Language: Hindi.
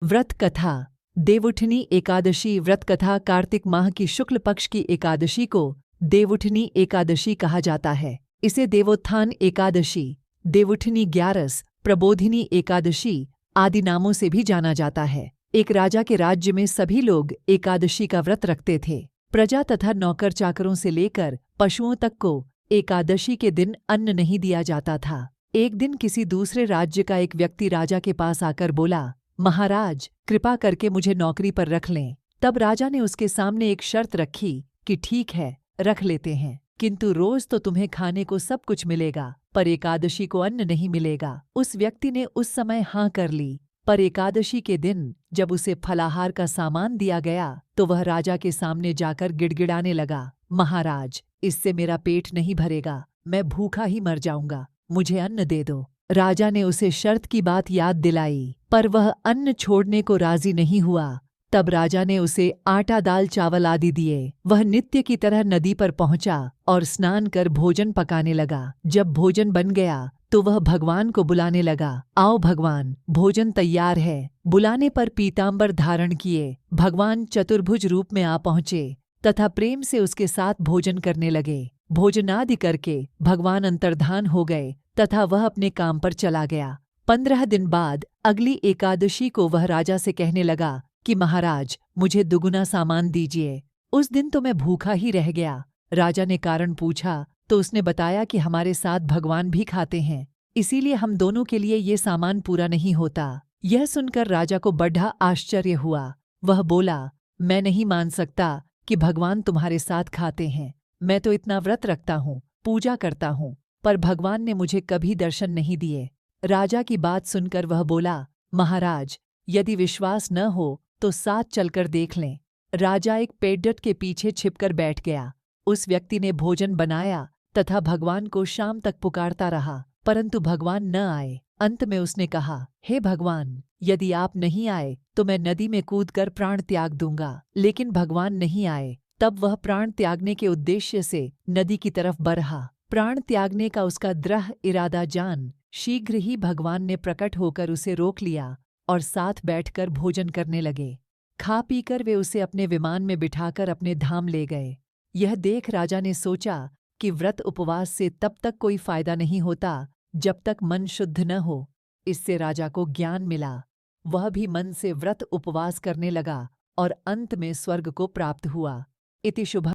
व्रत कथा। देवउठनी एकादशी व्रत कथा कार्तिक माह की शुक्ल पक्ष की एकादशी को देवउठनी एकादशी कहा जाता है। इसे देवोत्थान एकादशी, देवउठनी ग्यारस, प्रबोधिनी एकादशी आदि नामों से भी जाना जाता है। एक राजा के राज्य में सभी लोग एकादशी का व्रत रखते थे। प्रजा तथा नौकर चाकरों से लेकर पशुओं तक को एकादशी के दिन अन्न नहीं दिया जाता था। एक दिन किसी दूसरे राज्य का एक व्यक्ति राजा के पास आकर बोला, महाराज, कृपा करके मुझे नौकरी पर रख लें। तब राजा ने उसके सामने एक शर्त रखी कि ठीक है, रख लेते हैं, किंतु रोज तो तुम्हें खाने को सब कुछ मिलेगा, पर एकादशी को अन्न नहीं मिलेगा। उस व्यक्ति ने उस समय हाँ कर ली, पर एकादशी के दिन जब उसे फलाहार का सामान दिया गया तो वह राजा के सामने जाकर गिड़गिड़ाने लगा, महाराज, इससे मेरा पेट नहीं भरेगा, मैं भूखा ही मर जाऊंगा, मुझे अन्न दे दो। राजा ने उसे शर्त की बात याद दिलाई, पर वह अन्न छोड़ने को राजी नहीं हुआ। तब राजा ने उसे आटा, दाल, चावल आदि दिए। वह नित्य की तरह नदी पर पहुंचा और स्नान कर भोजन पकाने लगा। जब भोजन बन गया तो वह भगवान को बुलाने लगा, आओ भगवान, भोजन तैयार है। बुलाने पर पीतांबर धारण किए भगवान चतुर्भुज रूप में आ पहुंचे तथा प्रेम से उसके साथ भोजन करने लगे। भोजनादि करके भगवान अंतर्धान हो गए तथा वह अपने काम पर चला गया। 15 दिन बाद अगली एकादशी को वह राजा से कहने लगा कि महाराज, मुझे दुगुना सामान दीजिए। उस दिन तो मैं भूखा ही रह गया। राजा ने कारण पूछा तो उसने बताया कि हमारे साथ भगवान भी खाते हैं, इसीलिए हम दोनों के लिए ये सामान पूरा नहीं होता। यह सुनकर राजा को बड़ा आश्चर्य हुआ। वह बोला, मैं नहीं मान सकता कि भगवान तुम्हारे साथ खाते हैं। मैं तो इतना व्रत रखता हूँ, पूजा करता हूँ, पर भगवान ने मुझे कभी दर्शन नहीं दिए। राजा की बात सुनकर वह बोला, महाराज, यदि विश्वास न हो तो साथ चलकर देख लें। राजा एक पेड़ट के पीछे छिपकर बैठ गया। उस व्यक्ति ने भोजन बनाया तथा भगवान को शाम तक पुकारता रहा, परंतु भगवान न आए। अंत में उसने कहा, हे भगवान, यदि आप नहीं आए तो मैं नदी में कूदकर प्राण त्याग दूंगा। लेकिन भगवान नहीं आए। तब वह प्राण त्यागने के उद्देश्य से नदी की तरफ बढ़ा। प्राण त्यागने का उसका दृढ़ इरादा जान शीघ्र ही भगवान ने प्रकट होकर उसे रोक लिया और साथ बैठकर भोजन करने लगे। खा पीकर वे उसे अपने विमान में बिठाकर अपने धाम ले गए। यह देख राजा ने सोचा कि व्रत उपवास से तब तक कोई फायदा नहीं होता जब तक मन शुद्ध न हो। इससे राजा को ज्ञान मिला। वह भी मन से व्रत उपवास करने लगा और अंत में स्वर्ग को प्राप्त हुआ। इति शुभ।